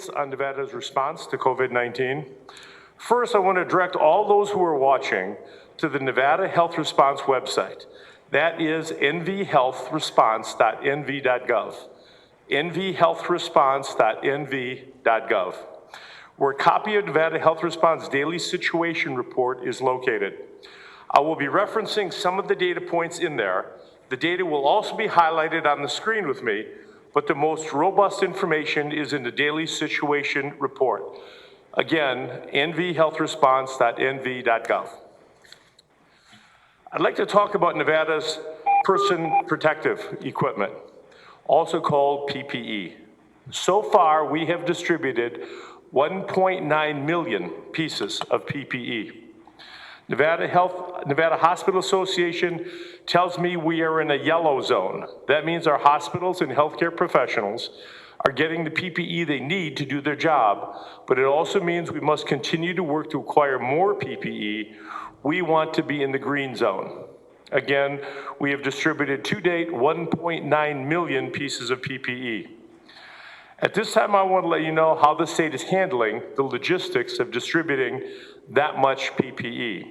on Nevada's response to COVID-19. First, I want to direct all those who are watching to the Nevada Health Response website. That is nvhealthresponse.nv.gov. nvhealthresponse.nv.gov, where a copy of Nevada Health Response Daily Situation Report is located. I will be referencing some of the data points in there. The data will also be highlighted on the screen with me, but the most robust information is in the Daily Situation Report. Again, nvhealthresponse.nv.gov. I'd like to talk about Nevada's person protective equipment, also called PPE. So far, we have distributed 1.9 million pieces of PPE. Nevada Hospital Association tells me we are in a yellow zone. That means our hospitals and healthcare professionals are getting the PPE they need to do their job, but it also means we must continue to work to acquire more PPE. We want to be in the green zone. Again, we have distributed to date 1.9 million pieces of PPE. At this time, I want to let you know how the state is handling the logistics of distributing that much PPE.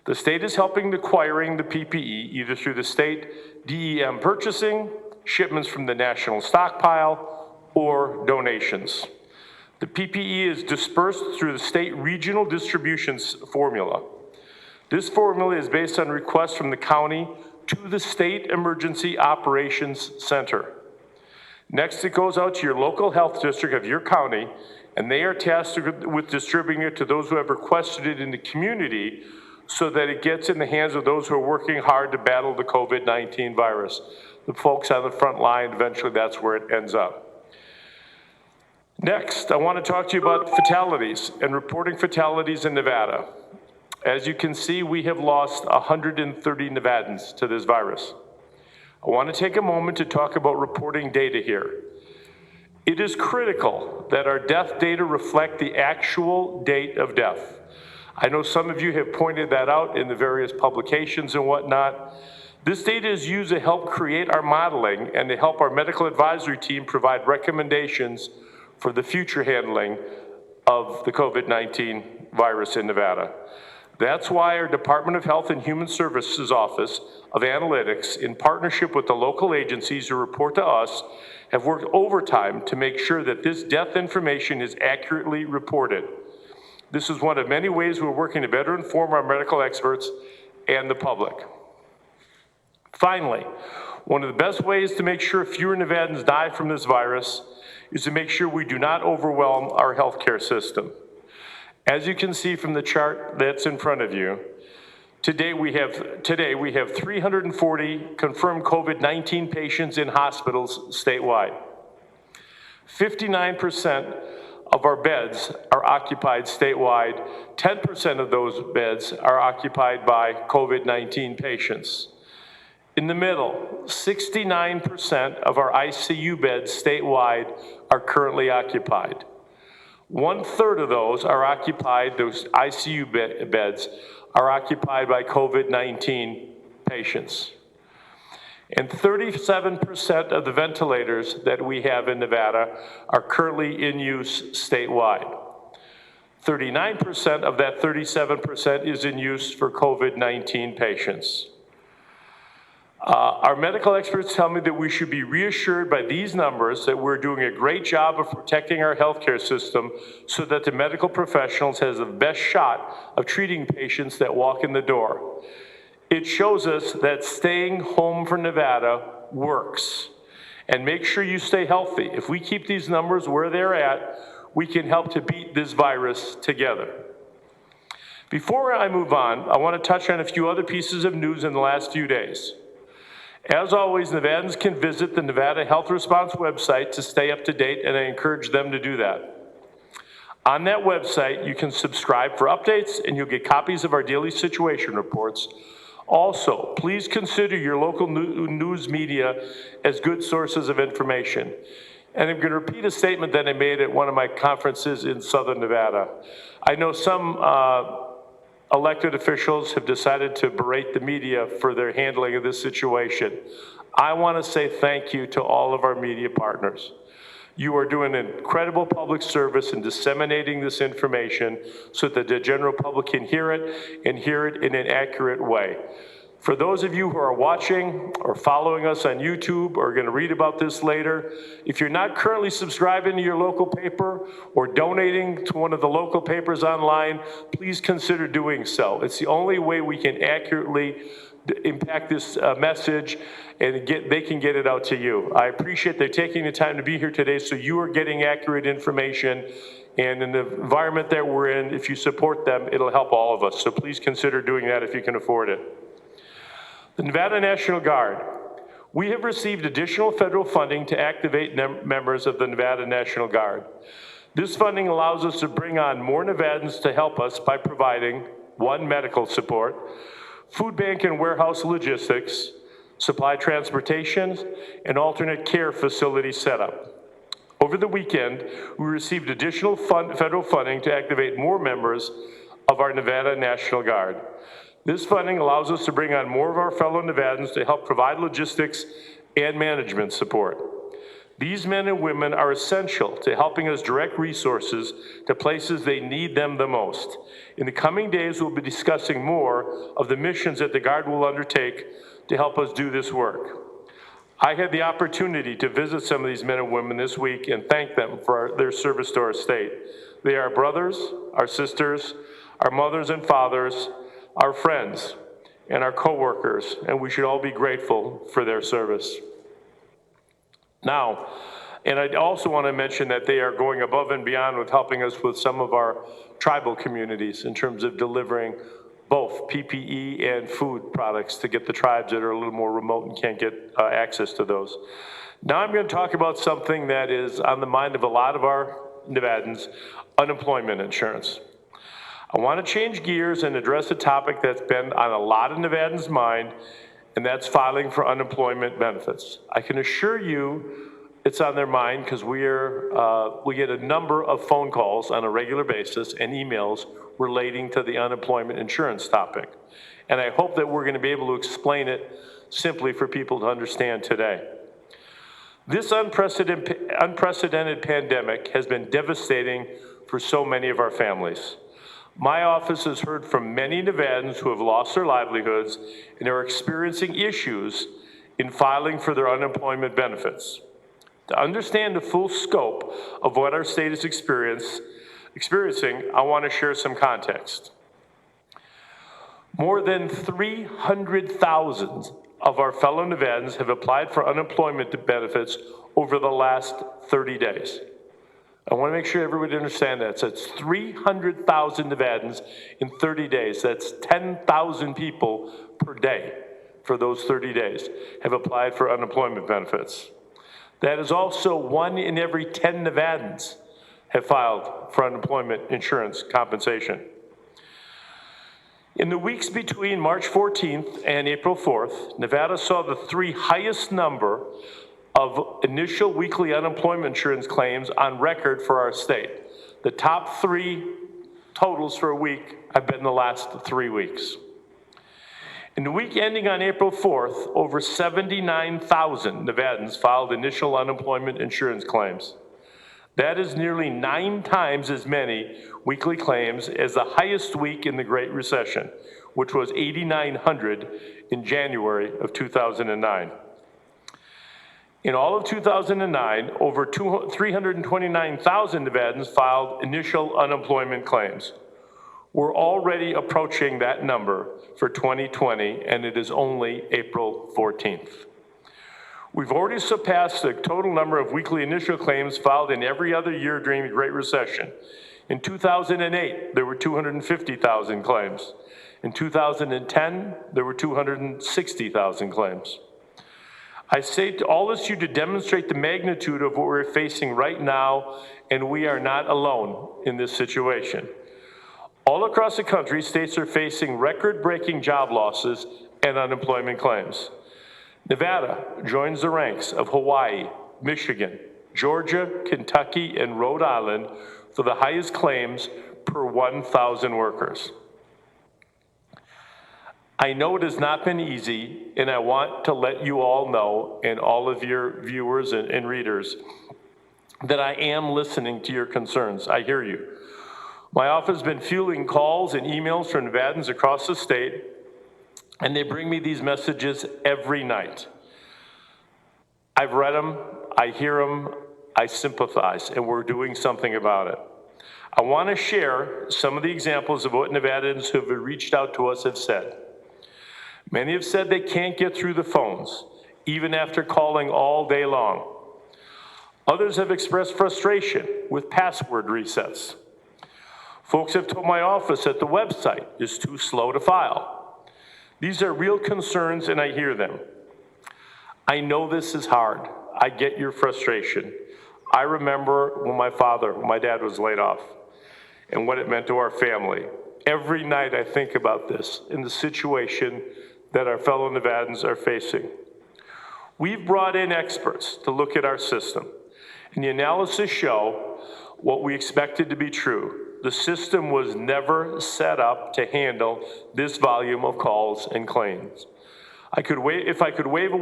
The state is helping acquiring the PPE either through the state DEM purchasing, shipments from the national stockpile, or donations. The PPE is dispersed through the state regional distribution formula. This formula is based on requests from the county to the State Emergency Operations Center. Next, it goes out to your local health district of your county, and they are tasked with distributing it to those who have requested it in the community so that it gets in the hands of those who are working hard to battle the COVID-19 virus. The folks on the front line, eventually that's where it ends up. Next, I want to talk to you about fatalities and reporting fatalities in Nevada. As you can see, we have lost 130 Nevadans to this virus. I want to take a moment to talk about reporting data here. It is critical that our death data reflect the actual date of death. I know some of you have pointed that out in the various publications and whatnot. This data is used to help create our modeling and to help our medical advisory team provide recommendations for the future handling of the COVID-19 virus in Nevada. That's why our Department of Health and Human Services Office of Analytics, in partnership with the local agencies who report to us, have worked overtime to make sure that this death information is accurately reported. This is one of many ways we're working to better inform our medical experts and the public. Finally, one of the best ways to make sure fewer Nevadans die from this virus is to make sure we do not overwhelm our healthcare system. As you can see from the chart that's in front of you, today we have 340 confirmed COVID-19 patients in hospitals statewide. 59% of our beds are occupied statewide. 10% of those beds are occupied by COVID-19 patients. In the middle, 69% of our ICU beds statewide are currently occupied. 1/3 of those are occupied, those ICU beds are occupied by COVID-19 patients. And 37% of the ventilators that we have in Nevada are currently in use statewide. 39% of that 37% is in use for COVID-19 patients. Our medical experts tell me that we should be reassured by these numbers that we're doing a great job of protecting our healthcare system so that the medical professionals has the best shot of treating patients that walk in the door. It shows us that staying home for Nevada works. And make sure you stay healthy. If we keep these numbers where they're at, we can help to beat this virus together. Before I move on, I want to touch on a few other pieces of news in the last few days. As always, Nevadans can visit the Nevada Health Response website to stay up to date, and I encourage them to do that. On that website, you can subscribe for updates, and you'll get copies of our daily situation reports. Also, please consider your local news media as good sources of information. And I'm going to repeat a statement that I made at one of my conferences in Southern Nevada. I know some elected officials have decided to berate the media for their handling of this situation. I want to say thank you to all of our media partners. You are doing an incredible public service in disseminating this information so that the general public can hear it and hear it in an accurate way. For those of you who are watching or following us on YouTube or are going to read about this later, if you're not currently subscribing to your local paper or donating to one of the local papers online, please consider doing so. It's the only way we can accurately impact this message and they can get it out to you. I appreciate they're taking the time to be here today so you are getting accurate information. And in the environment that we're in, if you support them, it'll help all of us. So please consider doing that if you can afford it. The Nevada National Guard. We have received additional federal funding to activate members of the Nevada National Guard. This funding allows us to bring on more Nevadans to help us by providing, 1, medical support, food bank and warehouse logistics, supply transportation, and alternate care facility setup. Over the weekend, we received additional federal funding to activate more members of our Nevada National Guard. This funding allows us to bring on more of our fellow Nevadans to help provide logistics and management support. These men and women are essential to helping us direct resources to places they need them the most. In the coming days, we'll be discussing more of the missions that the Guard will undertake to help us do this work. I had the opportunity to visit some of these men and women this week and thank them for their service to our state. They are brothers, our sisters, our mothers and fathers, our friends, and our coworkers, and we should all be grateful for their service. Now, and I also want to mention that they are going above and beyond with helping us with some of our tribal communities in terms of delivering both PPE and food products to get the tribes that are a little more remote and can't get access to those. Now I'm going to talk about something that is on the mind of a lot of our Nevadans, unemployment insurance. I want to change gears and address a topic that's been on a lot of Nevadans' mind, and that's filing for unemployment benefits. I can assure you it's on their mind because we get a number of phone calls on a regular basis and emails relating to the unemployment insurance topic. And I hope that we're going to be able to explain it simply for people to understand today. This unprecedented pandemic has been devastating for so many of our families. My office has heard from many Nevadans who have lost their livelihoods and are experiencing issues in filing for their unemployment benefits. To understand the full scope of what our state is experiencing, I want to share some context. More than 300,000 of our fellow Nevadans have applied for unemployment benefits over the last 30 days. I want to make sure everybody understands that. So it's 300,000 Nevadans in 30 days. That's 10,000 people per day for those 30 days have applied for unemployment benefits. That is also 1 in every 10 Nevadans have filed for unemployment insurance compensation. In the weeks between March 14th and April 4th, Nevada saw the 3 highest number of initial weekly unemployment insurance claims on record for our state. The top 3 totals for a week have been the last 3 weeks. In the week ending on April 4th, over 79,000 Nevadans filed initial unemployment insurance claims. That is nearly 9 times as many weekly claims as the highest week in the Great Recession, which was 8,900 in January of 2009. In all of 2009, over 329,000 Nevadans filed initial unemployment claims. We're already approaching that number for 2020, and it is only April 14th. We've already surpassed the total number of weekly initial claims filed in every other year during the Great Recession. In 2008, there were 250,000 claims. In 2010, there were 260,000 claims. I say to all this to you to demonstrate the magnitude of what we're facing right now, and we are not alone in this situation. All across the country, states are facing record-breaking job losses and unemployment claims. Nevada joins the ranks of Hawaii, Michigan, Georgia, Kentucky, and Rhode Island for the highest claims per 1,000 workers. I know it has not been easy, and I want to let you all know, and all of your viewers and readers, that I am listening to your concerns. I hear you. My office has been fielding calls and emails from Nevadans across the state, and they bring me these messages every night. I've read them, I hear them, I sympathize, and we're doing something about it. I want to share some of the examples of what Nevadans who have reached out to us have said. Many have said they can't get through the phones, even after calling all day long. Others have expressed frustration with password resets. Folks have told my office that the website is too slow to file. These are real concerns, and I hear them. I know this is hard. I get your frustration. I remember when my dad was laid off, and what it meant to our family. Every night I think about this and the situation that our fellow Nevadans are facing. We've brought in experts to look at our system, and the analysis show what we expected to be true. The system was never set up to handle this volume of calls and claims. If I could wave a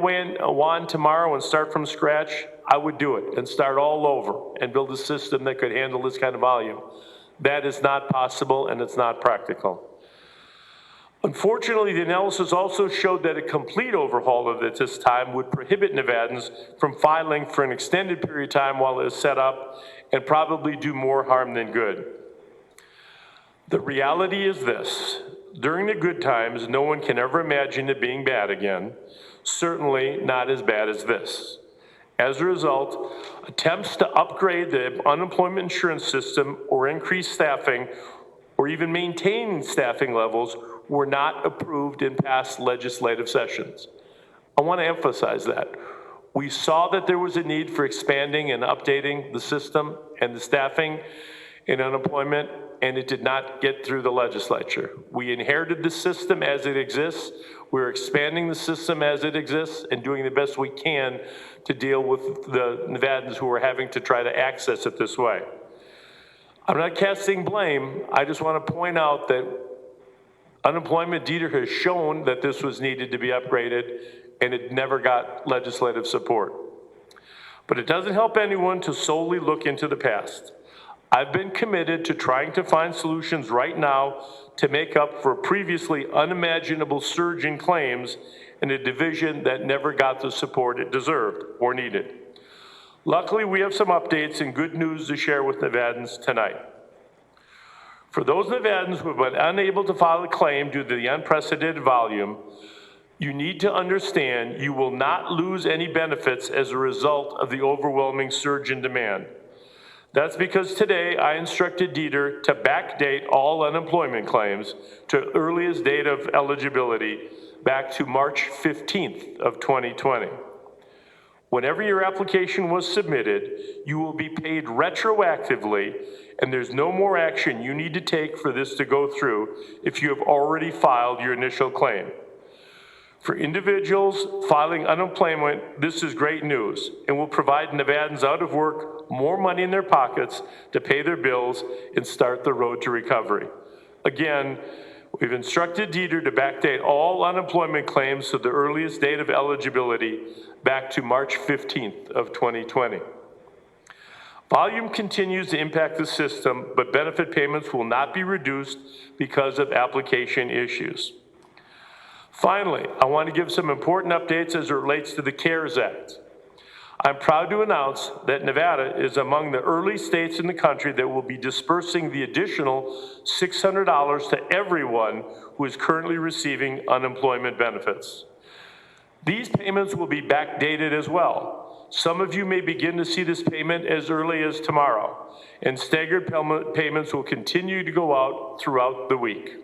wand tomorrow and start from scratch, I would do it and start all over and build a system that could handle this kind of volume. That is not possible, and it's not practical. Unfortunately, the analysis also showed that a complete overhaul of it this time would prohibit Nevadans from filing for an extended period of time while it is set up and probably do more harm than good. The reality is this: during the good times, no one can ever imagine it being bad again, certainly not as bad as this. As a result, attempts to upgrade the unemployment insurance system or increase staffing or even maintain staffing levels were not approved in past legislative sessions. I want to emphasize that. We saw that there was a need for expanding and updating the system and the staffing in unemployment, and it did not get through the legislature. We inherited the system as it exists. We're expanding the system as it exists and doing the best we can to deal with the Nevadans who are having to try to access it this way. I'm not casting blame. I just want to point out that unemployment data has shown that this was needed to be upgraded, and it never got legislative support. But it doesn't help anyone to solely look into the past. I've been committed to trying to find solutions right now to make up for a previously unimaginable surge in claims in a division that never got the support it deserved or needed. Luckily, we have some updates and good news to share with Nevadans tonight. For those Nevadans who have been unable to file a claim due to the unprecedented volume, you need to understand you will not lose any benefits as a result of the overwhelming surge in demand. That's because today I instructed Dieter to backdate all unemployment claims to earliest date of eligibility back to March 15th of 2020. Whenever your application was submitted, you will be paid retroactively, and there's no more action you need to take for this to go through if you have already filed your initial claim. For individuals filing unemployment, this is great news and will provide Nevadans out of work more money in their pockets to pay their bills and start the road to recovery. Again, we've instructed Dieter to backdate all unemployment claims to the earliest date of eligibility back to March 15th of 2020. Volume continues to impact the system, but benefit payments will not be reduced because of application issues. Finally, I want to give some important updates as it relates to the CARES Act. I'm proud to announce that Nevada is among the early states in the country that will be dispersing the additional $600 to everyone who is currently receiving unemployment benefits. These payments will be backdated as well. Some of you may begin to see this payment as early as tomorrow, and staggered payments will continue to go out throughout the week.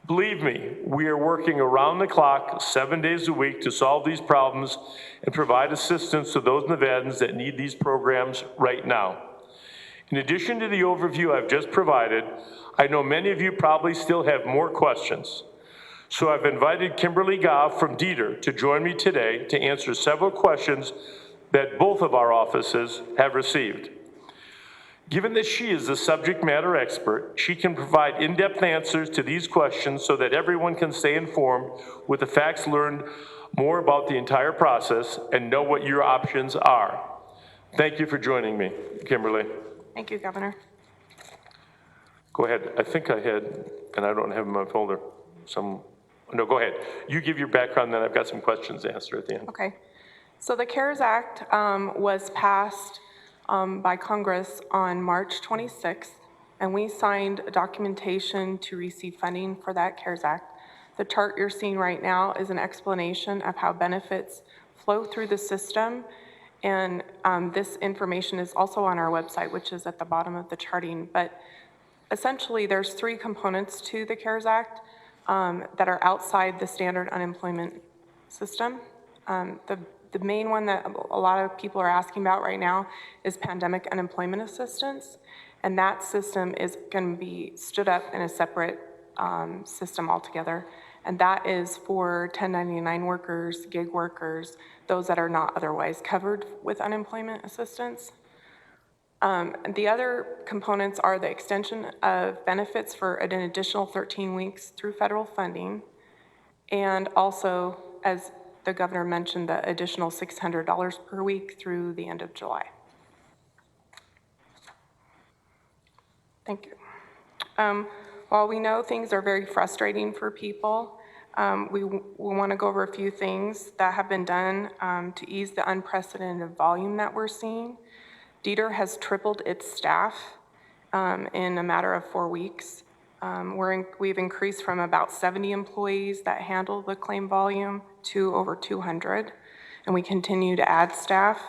Believe me, we are working around the clock, 7 days a week to solve these problems and provide assistance to those Nevadans that need these programs right now. In addition to the overview I've just provided, I know many of you probably still have more questions. So I've invited Kimberly Goff from Dieter to join me today to answer several questions that both of our offices have received. Given that she is the subject matter expert, she can provide in-depth answers to these questions so that everyone can stay informed with the facts learned more about the entire process and know what your options are. Thank you for joining me, Kimberly. Thank you, Governor. Go ahead. I think I had, and I don't have in my folder, no, go ahead. You give your background, then I've got some questions to answer at the end. Okay. So the CARES Act was passed by Congress on March 26th, and we signed a documentation to receive funding for that CARES Act. The chart you're seeing right now is an explanation of how benefits flow through the system, and this information is also on our website, which is at the bottom of the charting. But essentially, there's three components to the CARES Act that are outside the standard unemployment system. The main one that a lot of people are asking about right now is pandemic unemployment assistance, and that system is going to be stood up in a separate system altogether, and that is for 1099 workers, gig workers, those that are not otherwise covered with unemployment assistance. The other components are the extension of benefits for an additional 13 weeks through federal funding, and also, as the governor mentioned, the additional $600 per week through the end of July. Thank you. While we know things are very frustrating for people, we want to go over a few things that have been done to ease the unprecedented volume that we're seeing. DETR has tripled its staff in a matter of 4 weeks. We've increased from about 70 employees that handle the claim volume to over 200, and we continue to add staff.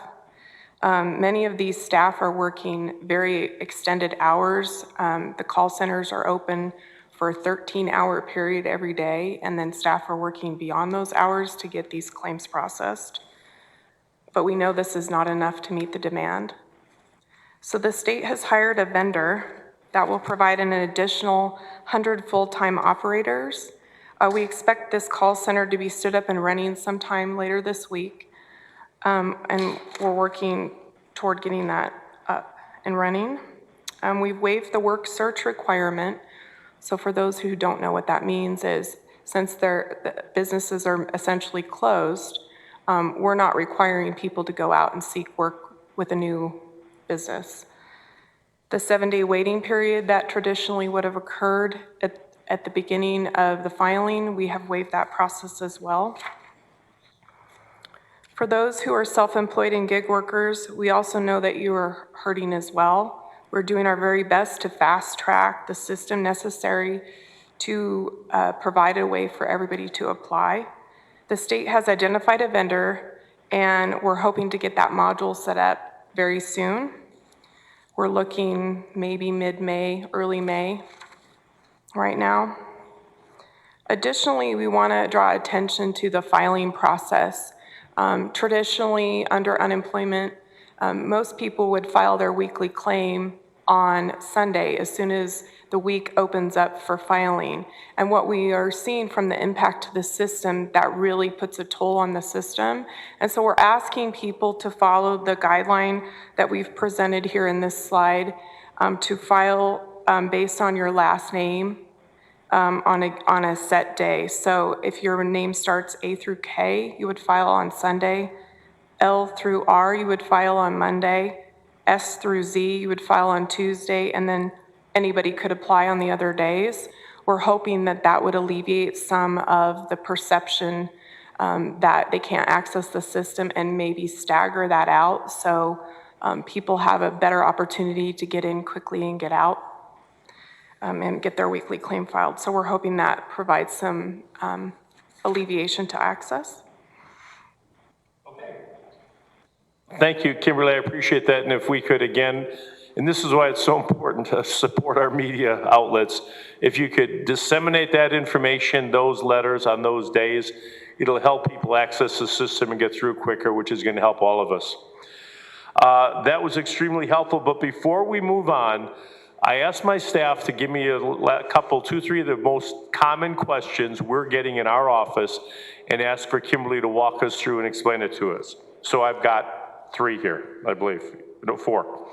Many of these staff are working very extended hours. The call centers are open for a 13-hour period every day, and then staff are working beyond those hours to get these claims processed. But we know this is not enough to meet the demand. So the state has hired a vendor that will provide an additional 100 full-time operators. We expect this call center to be stood up and running sometime later this week, and we're working toward getting that up and running. We've waived the work search requirement. So for those who don't know what that means is, since their businesses are essentially closed, we're not requiring people to go out and seek work with a new business. The 7-day waiting period that traditionally would have occurred at the beginning of the filing, we have waived that process as well. For those who are self-employed and gig workers, we also know that you are hurting as well. We're doing our very best to fast track the system necessary to provide a way for everybody to apply. The state has identified a vendor, and we're hoping to get that module set up very soon. We're looking maybe mid-May, early May right now. Additionally, we want to draw attention to the filing process. Traditionally, under unemployment, most people would file their weekly claim on Sunday as soon as the week opens up for filing. And what we are seeing from the impact to the system, that really puts a toll on the system. And so we're asking people to follow the guideline that we've presented here in this slide, to file based on your last name on a set day. So if your name starts A through K, you would file on Sunday. L through R, you would file on Monday. S through Z, you would file on Tuesday, and then anybody could apply on the other days. We're hoping that that would alleviate some of the perception that they can't access the system and maybe stagger that out so people have a better opportunity to get in quickly and get out and get their weekly claim filed. So we're hoping that provides some alleviation to access. Thank you, Kimberly. I appreciate that. And if we could again, and this is why it's so important to support our media outlets, if you could disseminate that information, those letters on those days, it'll help people access the system and get through quicker, which is going to help all of us. That was extremely helpful. But before we move on, I asked my staff to give me a couple, 2, 3 of the most common questions we're getting in our office and ask for Kimberly to walk us through and explain it to us. So I've got 3 here, I believe, no, 4.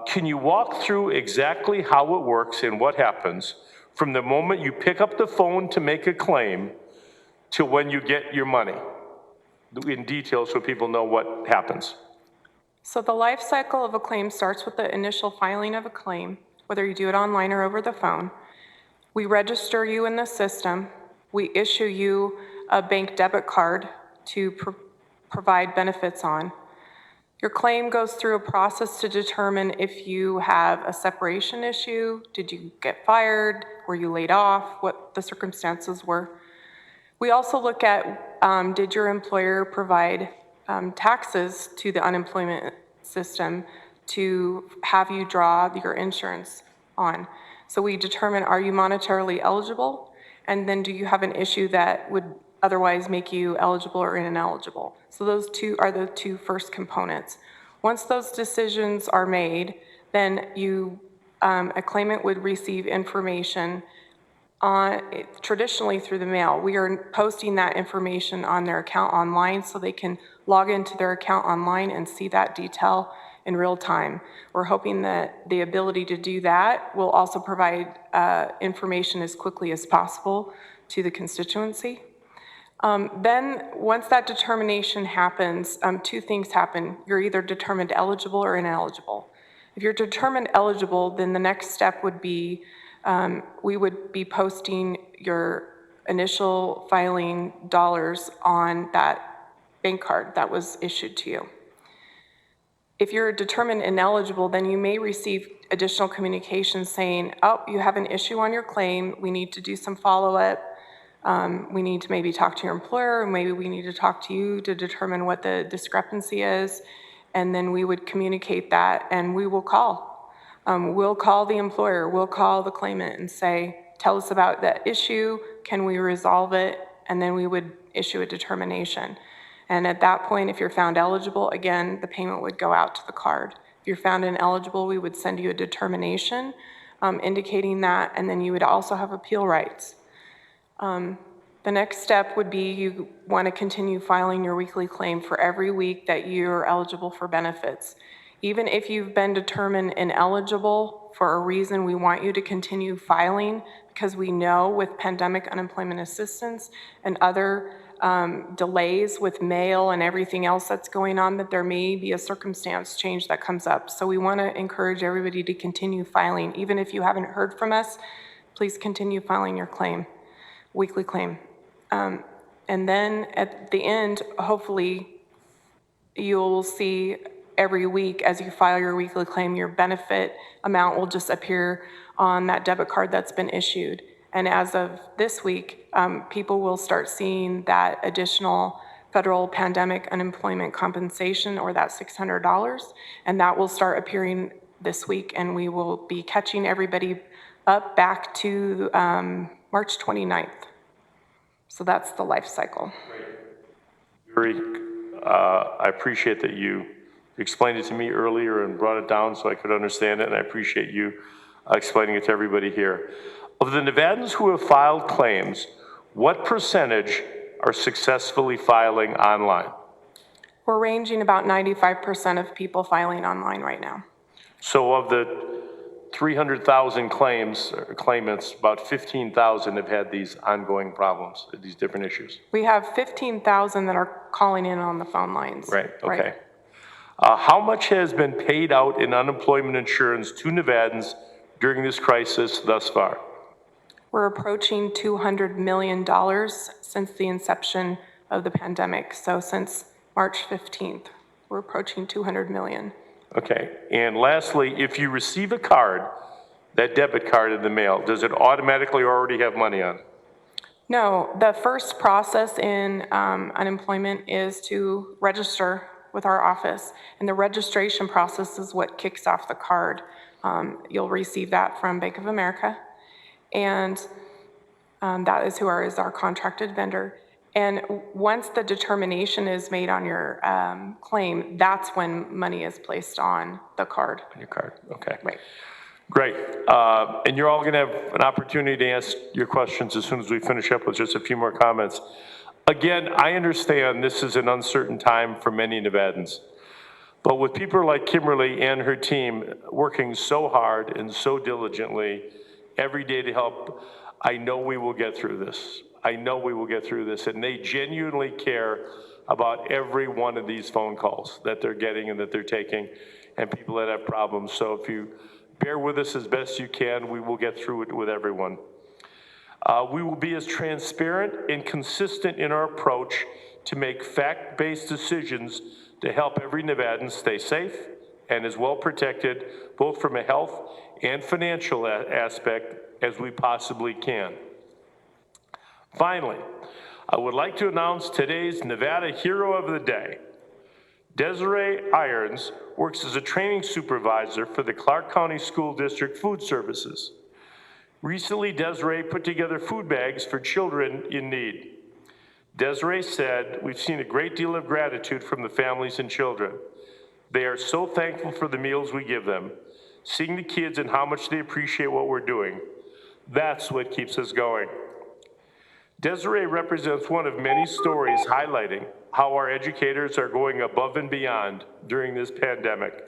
Can you walk through exactly how it works and what happens from the moment you pick up the phone to make a claim to when you get your money in detail so people know what happens? So the life cycle of a claim starts with the initial filing of a claim, whether you do it online or over the phone. We register you in the system. We issue you a bank debit card to provide benefits on. Your claim goes through a process to determine if you have a separation issue, did you get fired, were you laid off, what the circumstances were. We also look at, did your employer provide taxes to the unemployment system to have you draw your insurance on. So we determine, are you monetarily eligible? And then do you have an issue that would otherwise make you eligible or ineligible? So those two are the two first components. Once those decisions are made, then a claimant would receive information traditionally through the mail. We are posting that information on their account online so they can log into their account online and see that detail in real time. We're hoping that the ability to do that will also provide information as quickly as possible to the constituency. Then once that determination happens, two things happen. You're either determined eligible or ineligible. If you're determined eligible, then the next step would be we would be posting your initial filing dollars on that bank card that was issued to you. If you're determined ineligible, then you may receive additional communication saying, oh, you have an issue on your claim, we need to do some follow-up, we need to maybe talk to your employer, maybe we need to talk to you to determine what the discrepancy is, and then we would communicate that and we will call. We'll call the employer, we'll call the claimant and say, tell us about that issue, can we resolve it? And then we would issue a determination. And at that point, if you're found eligible, again, the payment would go out to the card. If you're found ineligible, we would send you a determination indicating that, and then you would also have appeal rights. The next step would be you want to continue filing your weekly claim for every week that you're eligible for benefits. Even if you've been determined ineligible for a reason, we want you to continue filing because we know with pandemic unemployment assistance and other delays with mail and everything else that's going on that there may be a circumstance change that comes up. So we want to encourage everybody to continue filing. Even if you haven't heard from us, please continue filing your claim, weekly claim. And then at the end, hopefully you'll see every week as you file your weekly claim, your benefit amount will just appear on that debit card that's been issued. And as of this week, people will start seeing that additional federal pandemic unemployment compensation, or that $600, and that will start appearing this week, and we will be catching everybody up back to March 29th. So that's the life cycle. I appreciate that you explained it to me earlier and brought it down so I could understand it, and I appreciate you explaining it to everybody here. Of the Nevadans who have filed claims, what percentage are successfully filing online? We're ranging about 95% of people filing online right now. So of the 300,000 claimants, about 15,000 have had these ongoing problems, these different issues. We have 15,000 that are calling in on the phone lines. Right, okay. How much has been paid out in unemployment insurance to Nevadans during this crisis thus far? We're approaching $200 million since the inception of the pandemic. So since March 15th, we're approaching $200 million. Okay, and lastly, if you receive a card, that debit card in the mail, does it automatically already have money on it? No, the first process in unemployment is to register with our office, and the registration process is what kicks off the card. You'll receive that from Bank of America, and that is who is our contracted vendor. And once the determination is made on your claim, that's when money is placed on the card. On your card, okay. Right. Great, and you're all gonna have an opportunity to ask your questions as soon as we finish up with just a few more comments. Again, I understand this is an uncertain time for many Nevadans, but with people like Kimberly and her team working so hard and so diligently every day to help, I know we will get through this. I know we will get through this, and they genuinely care about every one of these phone calls that they're getting and that they're taking, and people that have problems. So if you bear with us as best you can, we will get through it with everyone. We will be as transparent and consistent in our approach to make fact-based decisions to help every Nevadan stay safe and as well protected, both from a health and financial aspect as we possibly can. Finally, I would like to announce today's Nevada Hero of the Day. Desiree Irons works as a training supervisor for the Clark County School District Food Services. Recently, Desiree put together food bags for children in need. Desiree said, "We've seen a great deal of gratitude from the families and children. They are so thankful for the meals we give them. Seeing the kids and how much they appreciate what we're doing, that's what keeps us going." Desiree represents one of many stories highlighting how our educators are going above and beyond during this pandemic.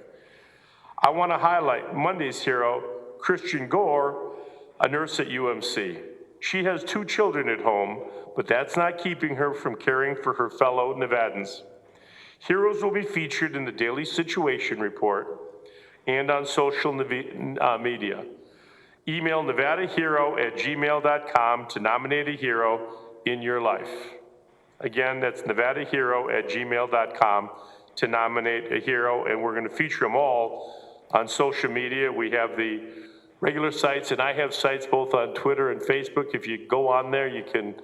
I want to highlight Monday's hero, Christian Gore, a nurse at UMC. She has 2 children at home, but that's not keeping her from caring for her fellow Nevadans. Heroes will be featured in the Daily Situation Report and on social media. Email nevadahero@gmail.com to nominate a hero in your life. Again, that's nevadahero@gmail.com to nominate a hero, and we're going to feature them all on social media. We have the regular sites, and I have sites both on Twitter and Facebook. If you go on there, you can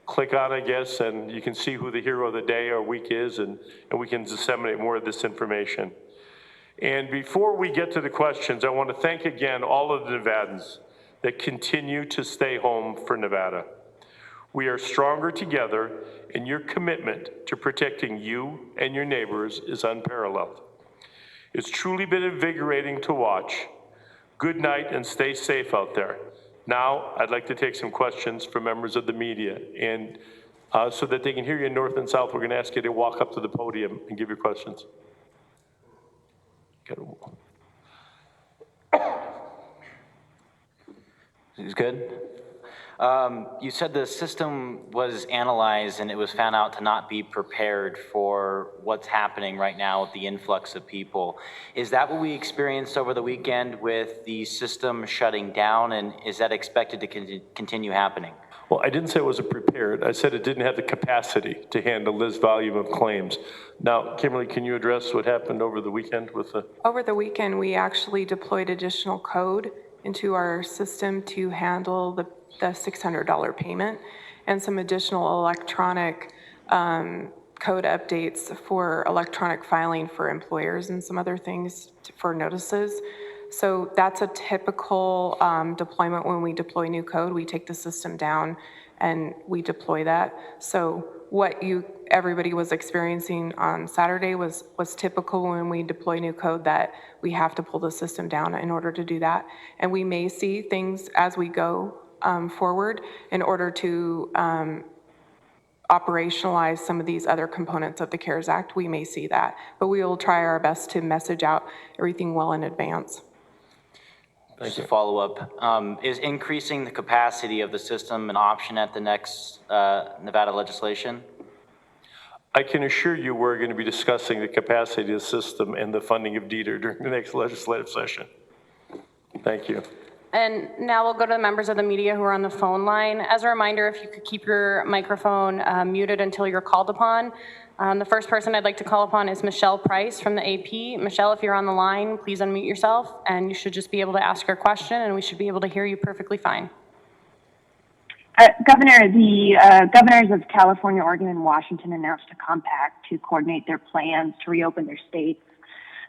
click on, I guess, and you can see who the hero of the day or week is, and we can disseminate more of this information. And before we get to the questions, I want to thank again all of the Nevadans that continue to stay home for Nevada. We are stronger together, and your commitment to protecting you and your neighbors is unparalleled. It's truly been invigorating to watch. Good night and stay safe out there. Now, I'd like to take some questions from members of the media, and so that they can hear you in north and south, we're going to ask you to walk up to the podium and give your questions. Is good? You said the system was analyzed and it was found out to not be prepared for what's happening right now with the influx of people. Is that what we experienced over the weekend with the system shutting down, and is that expected to continue happening? Well, I didn't say it wasn't prepared. I said it didn't have the capacity to handle this volume of claims. Now, Kimberly, can you address what happened over the weekend with the... Over the weekend, we actually deployed additional code into our system to handle the $600 payment and some additional electronic code updates for electronic filing for employers and some other things for notices. So that's a typical deployment. When we deploy new code, we take the system down and we deploy that. So what everybody was experiencing on Saturday was typical when we deploy new code, that we have to pull the system down in order to do that. And we may see things as we go forward in order to operationalize some of these other components of the CARES Act. We may see that, but we will try our best to message out everything well in advance. Just a follow-up. Is increasing the capacity of the system an option at the next Nevada legislation? I can assure you we're going to be discussing the capacity of the system and the funding of DETR during the next legislative session. Thank you. And now we'll go to the members of the media who are on the phone line. As a reminder, if you could keep your microphone muted until you're called upon. The first person I'd like to call upon is Michelle Price from the AP. Michelle, if you're on the line, please unmute yourself, and you should just be able to ask your question, and we should be able to hear you perfectly fine. Governor, the governors of California, Oregon, and Washington announced a compact to coordinate their plans to reopen their states.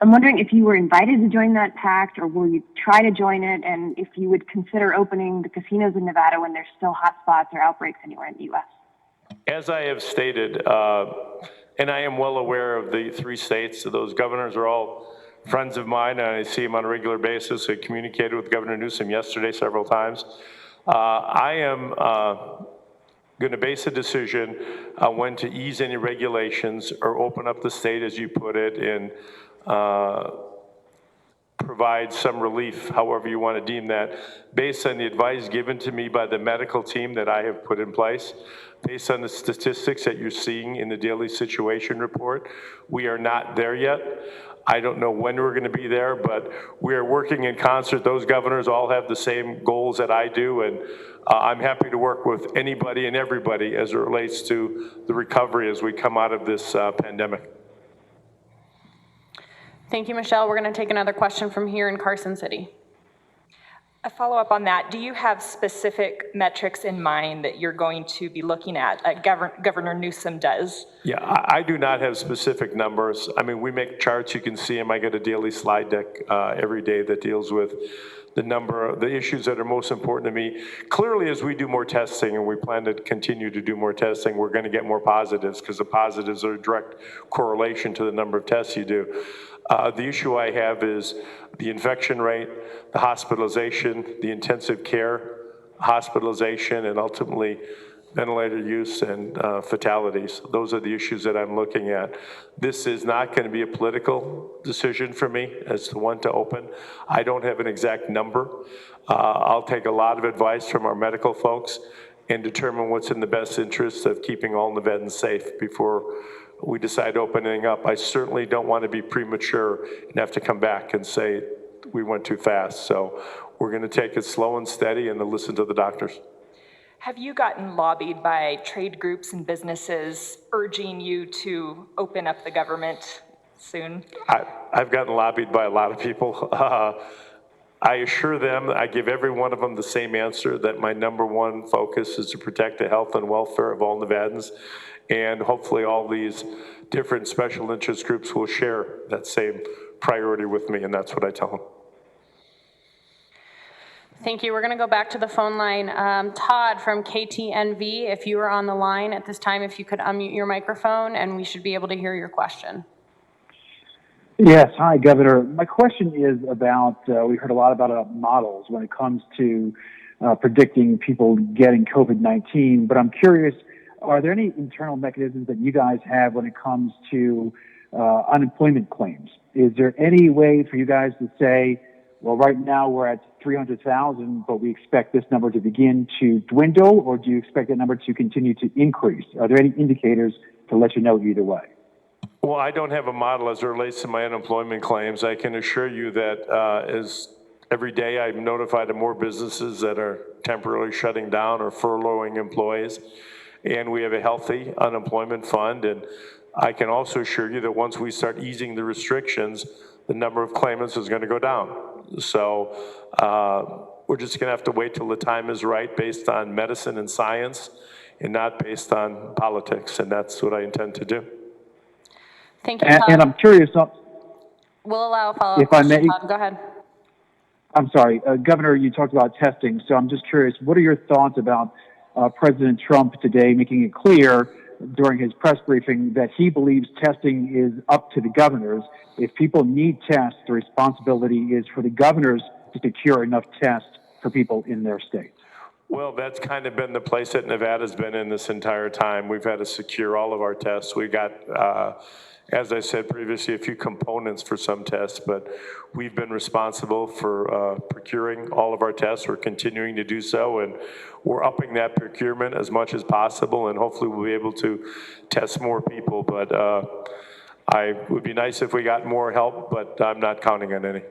I'm wondering if you were invited to join that pact, or will you try to join it, and if you would consider opening the casinos in Nevada when there's still hotspots or outbreaks anywhere in the U.S. As I have stated, and I am well aware of the 3 states, those governors are all friends of mine, and I see them on a regular basis. I communicated with Governor Newsom yesterday several times. I am going to base a decision on when to ease any regulations or open up the state, as you put it, in provide some relief, however you want to deem that, based on the advice given to me by the medical team that I have put in place, based on the statistics that you're seeing in the daily situation report. We are not there yet. I don't know when we're going to be there, but we are working in concert. Those governors all have the same goals that I do, and I'm happy to work with anybody and everybody as it relates to the recovery as we come out of this pandemic. Thank you, Michelle. We're going to take another question from here in Carson City. A follow-up on that, do you have specific metrics in mind that you're going to be looking at, like Governor Newsom does? Yeah, I do not have specific numbers. I mean, we make charts, you can see them. I get a daily slide deck every day that deals with the issues that are most important to me. Clearly, as we do more testing, and we plan to continue to do more testing, we're going to get more positives, because the positives are a direct correlation to the number of tests you do. The issue I have is the infection rate, the hospitalization, the intensive care hospitalization, and ultimately ventilator use and fatalities. Those are the issues that I'm looking at. This is not going to be a political decision for me as to when to open. I don't have an exact number. I'll take a lot of advice from our medical folks and determine what's in the best interest of keeping all Nevadans safe before we decide opening up. I certainly don't want to be premature and have to come back and say we went too fast. So we're going to take it slow and steady and to listen to the doctors. Have you gotten lobbied by trade groups and businesses urging you to open up the government soon? I've gotten lobbied by a lot of people. I assure them, I give every one of them the same answer, that my #1 focus is to protect the health and welfare of all Nevadans. And hopefully all these different special interest groups will share that same priority with me, and that's what I tell them. Thank you. We're going to go back to the phone line. Todd from KTNV, if you are on the line at this time, if you could unmute your microphone, and we should be able to hear your question. Yes. Hi, Governor. My question is about, we heard a lot about models when it comes to predicting people getting COVID-19, but I'm curious, are there any internal mechanisms that you guys have when it comes to unemployment claims? Is there any way for you guys to say, well, right now we're at 300,000, but we expect this number to begin to dwindle, or do you expect that number to continue to increase? Are there any indicators to let you know either way? Well, I don't have a model as it relates to my unemployment claims. I can assure you that as every day I'm notified of more businesses that are temporarily shutting down or furloughing employees, and we have a healthy unemployment fund. And I can also assure you that once we start easing the restrictions, the number of claimants is going to go down. So we're just going to have to wait till the time is right, based on medicine and science, and not based on politics. And that's what I intend to do. Thank you, Todd. And I'm curious. We'll allow a follow-up If I may, question, Todd. Go ahead. I'm sorry, Governor, you talked about testing. So I'm just curious, what are your thoughts about President Trump today making it clear during his press briefing that he believes testing is up to the governors? If people need tests, the responsibility is for the governors to secure enough tests for people in their state. Well, that's kind of been the place that Nevada's been in this entire time. We've had to secure all of our tests. We got, as I said previously, a few components for some tests, but we've been responsible for procuring all of our tests. We're continuing to do so, and we're upping that procurement as much as possible, and hopefully we'll be able to test more people. But it would be nice if we got more help, but I'm not counting on any.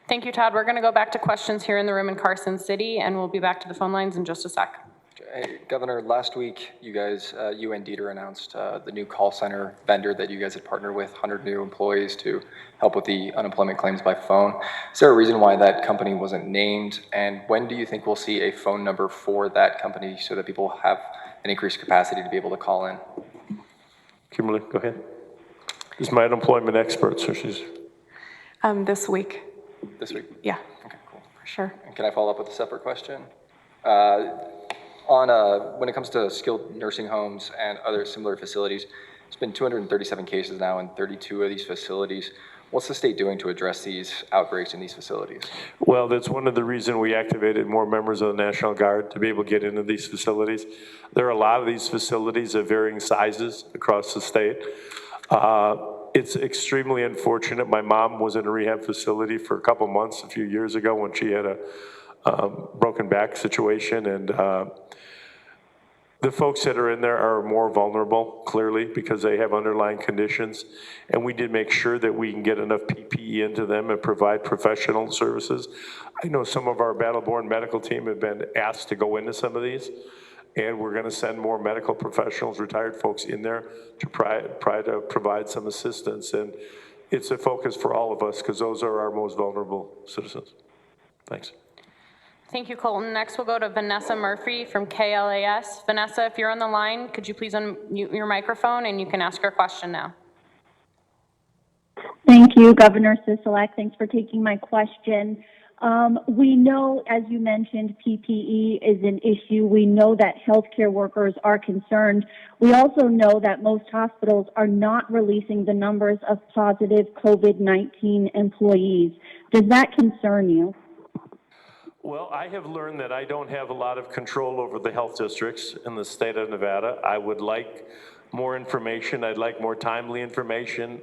Thank you, Todd. We're going to go back to questions here in the room in Carson City, and we'll be back to the phone lines in just a sec. Hey, Governor, last week you guys, you and Dieter announced the new call center vendor that you guys had partnered with, 100 new employees to help with the unemployment claims by phone. Is there a reason why that company wasn't named? And when do you think we'll see a phone number for that company so that people have an increased capacity to be able to call in? Kimberly, go ahead. This is my unemployment expert, so she's... This week. This week? Yeah. Okay, cool. For sure. And can I follow up with a separate question? When it comes to skilled nursing homes and other similar facilities, it's been 237 cases now in 32 of these facilities. What's the state doing to address these outbreaks in these facilities? Well, that's one of the reasons we activated more members of the National Guard to be able to get into these facilities. There are a lot of these facilities of varying sizes across the state. It's extremely unfortunate. My mom was in a rehab facility for a couple months a few years ago when she had a broken back situation, and the folks that are in there are more vulnerable, clearly, because they have underlying conditions. And we did make sure that we can get enough PPE into them and provide professional services. I know some of our battle-born medical team have been asked to go into some of these, and we're going to send more medical professionals, retired folks in there to try to provide some assistance. And it's a focus for all of us because those are our most vulnerable citizens. Thanks. Thank you, Colton. Next, we'll go to Vanessa Murphy from KLAS. Vanessa, if you're on the line, could you please unmute your microphone and you can ask your question now. Thank you, Governor Sisolak. Thanks for taking my question. We know, as you mentioned, PPE is an issue. We know that healthcare workers are concerned. We also know that most hospitals are not releasing the numbers of positive COVID-19 employees. Does that concern you? Well, I have learned that I don't have a lot of control over the health districts in the state of Nevada. I would like more information. I'd like more timely information.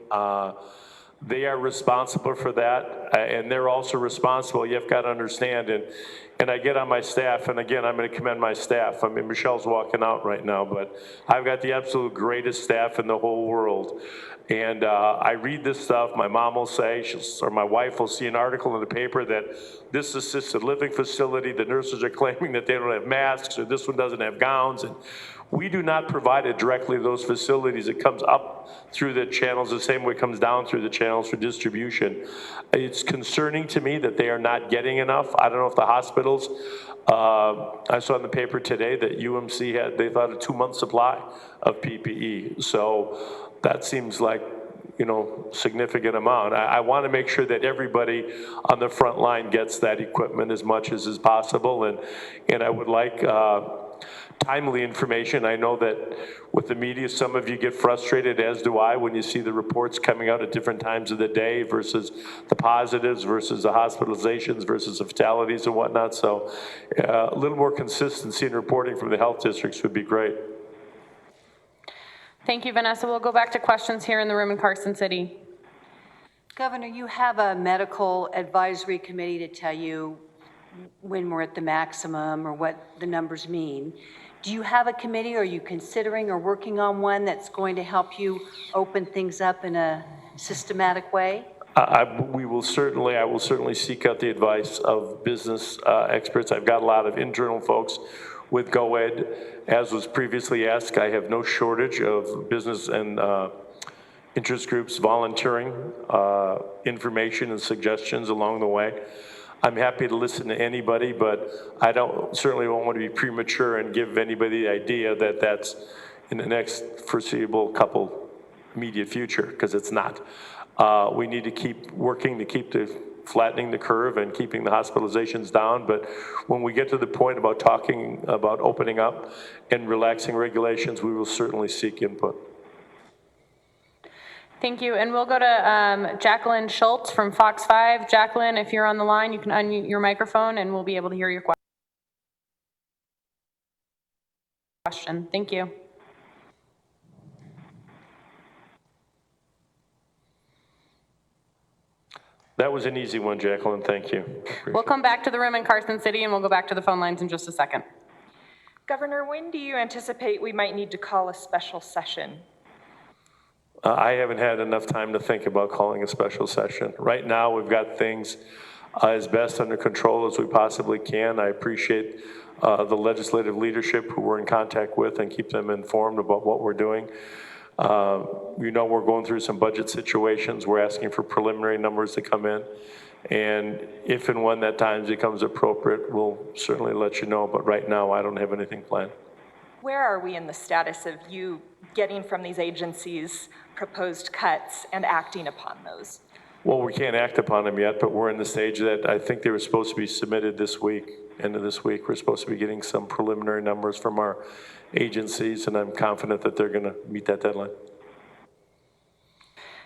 They are responsible for that, and they're also responsible. You've got to understand, and I get on my staff, and again, I'm going to commend my staff. I mean, Michelle's walking out right now, but I've got the absolute greatest staff in the whole world. And I read this stuff. My mom will say, or my wife will see an article in the paper that this assisted living facility, the nurses are claiming that they don't have masks, or this one doesn't have gowns. And we do not provide it directly to those facilities. It comes up through the channels the same way it comes down through the channels for distribution. It's concerning to me that they are not getting enough. I don't know if the hospitals, I saw in the paper today that UMC had, they thought, a 2-month supply of PPE. So that seems like, you know, significant amount. I want to make sure that everybody on the front line gets that equipment as much as is possible. And I would like timely information. I know that with the media, some of you get frustrated, as do I, when you see the reports coming out at different times of the day versus the positives versus the hospitalizations versus the fatalities and whatnot. So a little more consistency in reporting from the health districts would be great. Thank you, Vanessa. We'll go back to questions here in the room in Carson City. Governor, you have a medical advisory committee to tell you when we're at the maximum or what the numbers mean. Do you have a committee, or are you considering or working on one that's going to help you open things up in a systematic way? I will certainly seek out the advice of business experts. I've got a lot of internal folks with GoEd. As was previously asked, I have no shortage of business and interest groups volunteering information and suggestions along the way. I'm happy to listen to anybody, but I certainly don't want to be premature and give anybody the idea that that's in the next foreseeable couple immediate future, because it's not. We need to keep working to keep flattening the curve and keeping the hospitalizations down. But when we get to the point about talking about opening up and relaxing regulations, we will certainly seek input. Thank you. And we'll go to Jacqueline Schultz from Fox 5. Jacqueline, if you're on the line, you can unmute your microphone and we'll be able to hear your question. Thank you. That was an easy one, Jacqueline. Thank you. We'll come back to the room in Carson City and we'll go back to the phone lines in just a second. Governor, when do you anticipate we might need to call a special session? I haven't had enough time to think about calling a special session. Right now, we've got things as best under control as we possibly can. I appreciate the legislative leadership who we're in contact with and keep them informed about what we're doing. You know, we're going through some budget situations. We're asking for preliminary numbers to come in. And if and when that time becomes appropriate, we'll certainly let you know. But right now, I don't have anything planned. Where are we in the status of you getting from these agencies proposed cuts and acting upon those? Well, we can't act upon them yet, but we're in the stage that I think they were supposed to be submitted this week. End of this week, we're supposed to be getting some preliminary numbers from our agencies, and I'm confident that they're going to meet that deadline.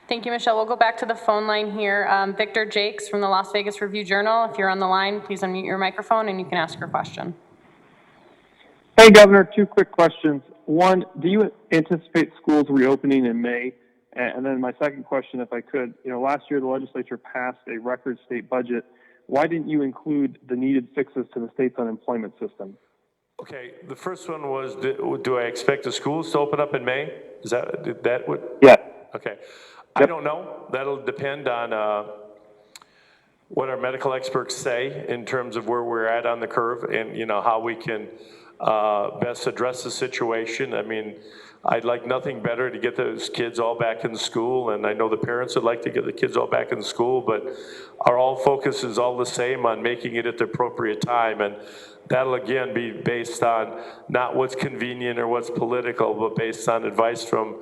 Thank you, Michelle. We'll go back to the phone line here. Victor Jakes from the Las Vegas Review-Journal. If you're on the line, please unmute your microphone and you can ask your question. Hey, Governor, 2 quick questions. One, do you anticipate schools reopening in May? And then my second question, if I could, last year the legislature passed a record state budget. Why didn't you include the needed fixes to the state's unemployment system? Okay, the first one was, do I expect the schools to open up in May? Is that what? Yeah. Okay. I don't know. That'll depend on what our medical experts say in terms of where we're at on the curve and, how we can best address the situation. I mean, I'd like nothing better to get those kids all back in school, and I know the parents would like to get the kids all back in school, but our all focus is all the same on making it at the appropriate time, and that'll again be based on not what's convenient or what's political, but based on advice from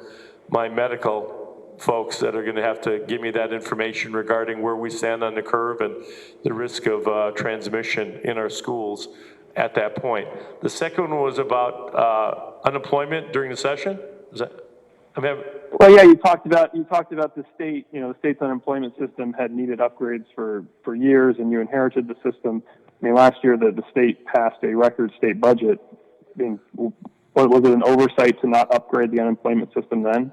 my medical folks that are going to have to give me that information regarding where we stand on the curve and the risk of transmission in our schools at that point. The second one was about unemployment during the session. Is that? Well, yeah, you talked about the state. The state's unemployment system had needed upgrades for years, and you inherited the system. I mean, last year the state passed a record state budget. I mean, was it an oversight to not upgrade the unemployment system then?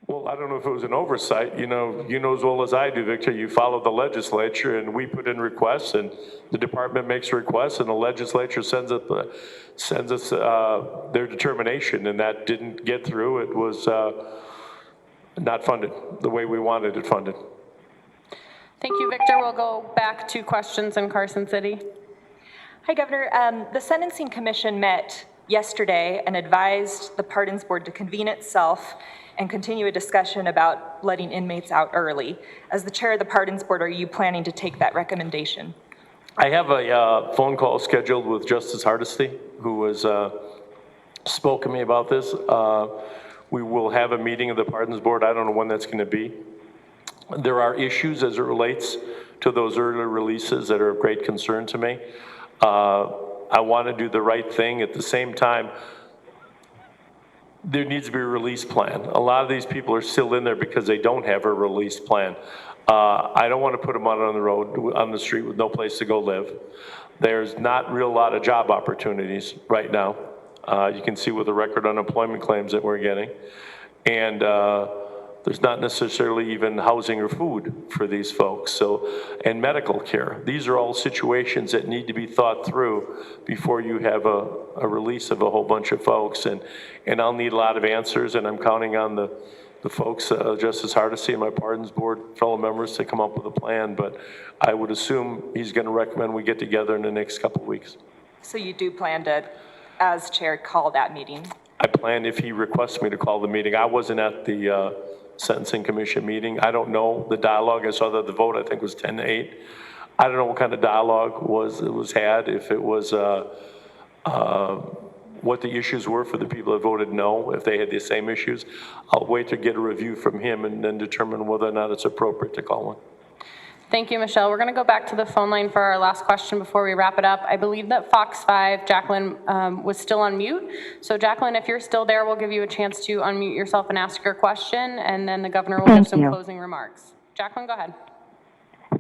Well, I don't know if it was an oversight. You know as well as I do, Victor, you follow the legislature, and we put in requests, and the department makes requests, and the legislature sends us their determination, and that didn't get through. It was not funded the way we wanted it funded. Thank you, Victor. We'll go back to questions in Carson City. Hi, Governor. The Sentencing Commission met yesterday and advised the Pardons Board to convene itself and continue a discussion about letting inmates out early. As the chair of the Pardons Board, are you planning to take that recommendation? I have a phone call scheduled with Justice Hardesty, who has spoken to me about this. We will have a meeting of the Pardons Board. I don't know when that's going to be. There are issues as it relates to those early releases that are of great concern to me. I want to do the right thing. At the same time, there needs to be a release plan. A lot of these people are still in there because they don't have a release plan. I don't want to put them out on the road, on the street with no place to go live. There's not real lot of job opportunities right now. You can see with the record unemployment claims that we're getting. And there's not necessarily even housing or food for these folks, and medical care. These are all situations that need to be thought through before you have a release of a whole bunch of folks, and I'll need a lot of answers, and I'm counting on the folks, Justice Hardesty and my Pardons Board fellow members to come up with a plan, but I would assume he's going to recommend we get together in the next couple of weeks. So you do plan to, as chair, call that meeting? I plan if he requests me to call the meeting. I wasn't at the Sentencing Commission meeting. I don't know the dialogue. I saw that the vote, I think, was 10-8. I don't know what kind of dialogue was had, if it was what the issues were for the people that voted no, if they had the same issues. I'll wait to get a review from him and then determine whether or not it's appropriate to call one. Thank you, Michelle. We're going to go back to the phone line for our last question before we wrap it up. I believe that Fox 5, Jacqueline, was still on mute. So Jacqueline, if you're still there, we'll give you a chance to unmute yourself and ask your question, and then the governor will give some closing remarks. Jacqueline, go ahead.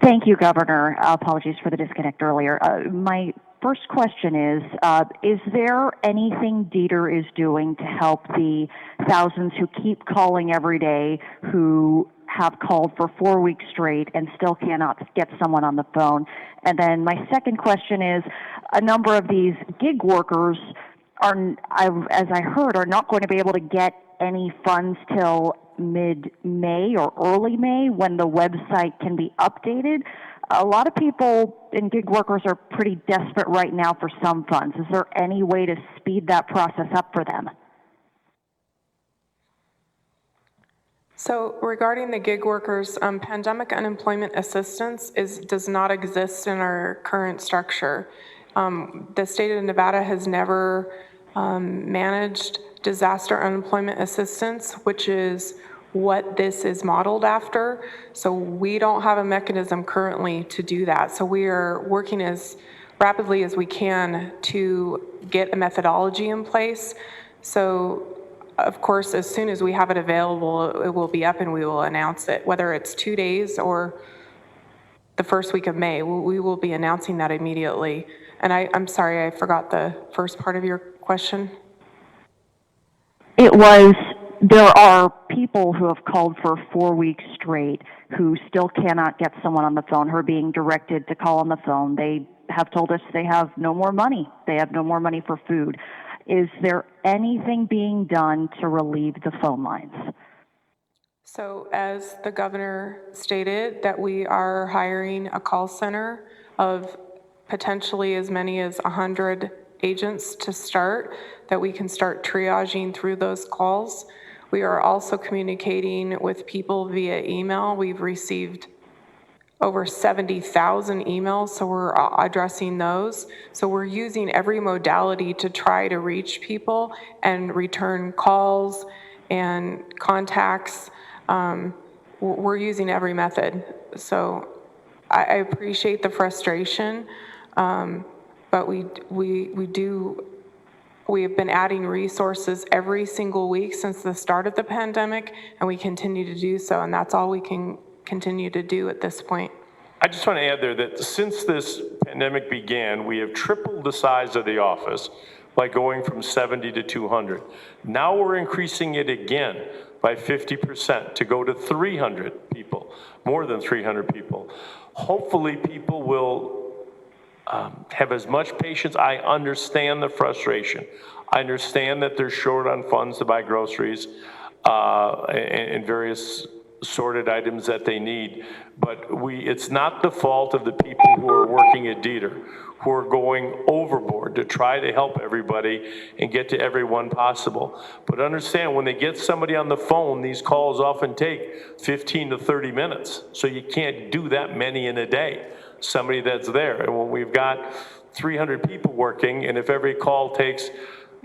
Thank you, Governor. Apologies for the disconnect earlier. My first question is there anything Dieter is doing to help the thousands who keep calling every day, who have called for 4 weeks straight and still cannot get someone on the phone? And then my second question is, a number of these gig workers as I heard, are not going to be able to get any funds till mid-May or early May when the website can be updated. A lot of people and gig workers are pretty desperate right now for some funds. Is there any way to speed that process up for them? So regarding the gig workers, pandemic unemployment assistance does not exist in our current structure. The state of Nevada has never managed disaster unemployment assistance, which is what this is modeled after. So we don't have a mechanism currently to do that. So we are working as rapidly as we can to get a methodology in place. So of course, as soon as we have it available, it will be up and we will announce it, whether it's 2 days or the first week of May. We will be announcing that immediately. And I'm sorry, I forgot the first part of your question. It was there are people who have called for 4 weeks straight who still cannot get someone on the phone, who are being directed to call on the phone. They have told us they have no more money. They have no more money for food. Is there anything being done to relieve the phone lines? So as the governor stated, that we are hiring a call center of potentially as many as 100 agents to start, that we can start triaging through those calls. We are also communicating with people via email. We've received over 70,000 emails, so we're addressing those. So we're using every modality to try to reach people and return calls and contacts. We're using every method. So I appreciate the frustration, but we have been adding resources every single week since the start of the pandemic, and we continue to do so, and that's all we can continue to do at this point. I just want to add there that since this pandemic began, we have tripled the size of the office by going from 70 to 200. Now we're increasing it again by 50% to go to 300 people, more than 300 people. Hopefully people will have as much patience. I understand the frustration. I understand that they're short on funds to buy groceries and various sorted items that they need, but it's not the fault of the people who are working at Dieter, who are going overboard to try to help everybody and get to everyone possible. But understand, when they get somebody on the phone, these calls often take 15 to 30 minutes, so you can't do that many in a day, somebody that's there. And when we've got 300 people working, and if every call takes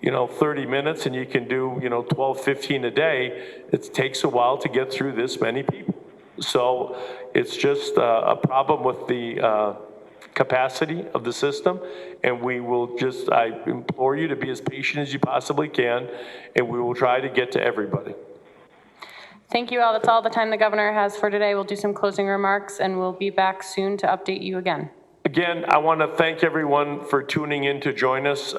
30 minutes and you can do, 12, 15 a day, it takes a while to get through this many people. So it's just a problem with the capacity of the system, and I implore you to be as patient as you possibly can, and we will try to get to everybody. Thank you all. That's all the time the governor has for today. We'll do some closing remarks, and we'll be back soon to update you again. Again, I want to thank everyone for tuning in to join us.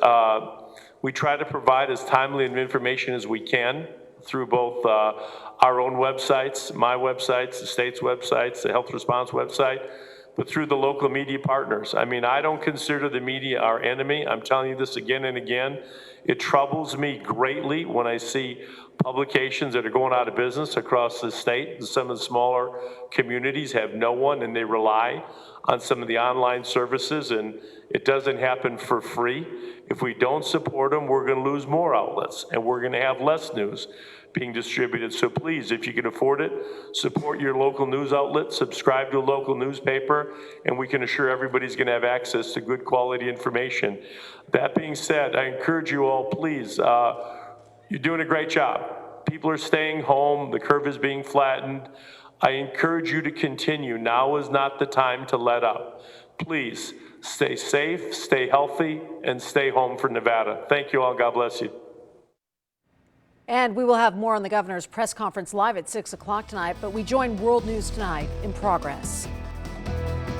We try to provide as timely of information as we can through both our own websites, my websites, the state's websites, the health response website, but through the local media partners. I mean, I don't consider the media our enemy. I'm telling you this again and again. It troubles me greatly when I see publications that are going out of business across the state. Some of the smaller communities have no one, and they rely on some of the online services, and it doesn't happen for free. If we don't support them, we're going to lose more outlets, and we're going to have less news being distributed. So please, if you can afford it, support your local news outlet, subscribe to a local newspaper, and we can assure everybody's going to have access to good quality information. That being said, I encourage you all, please, you're doing a great job. People are staying home. The curve is being flattened. I encourage you to continue. Now is not the time to let up. Please stay safe, stay healthy, and stay home for Nevada. Thank you all. God bless you. And we will have more on the governor's press conference live at 6 o'clock tonight, but we join World News Tonight in progress.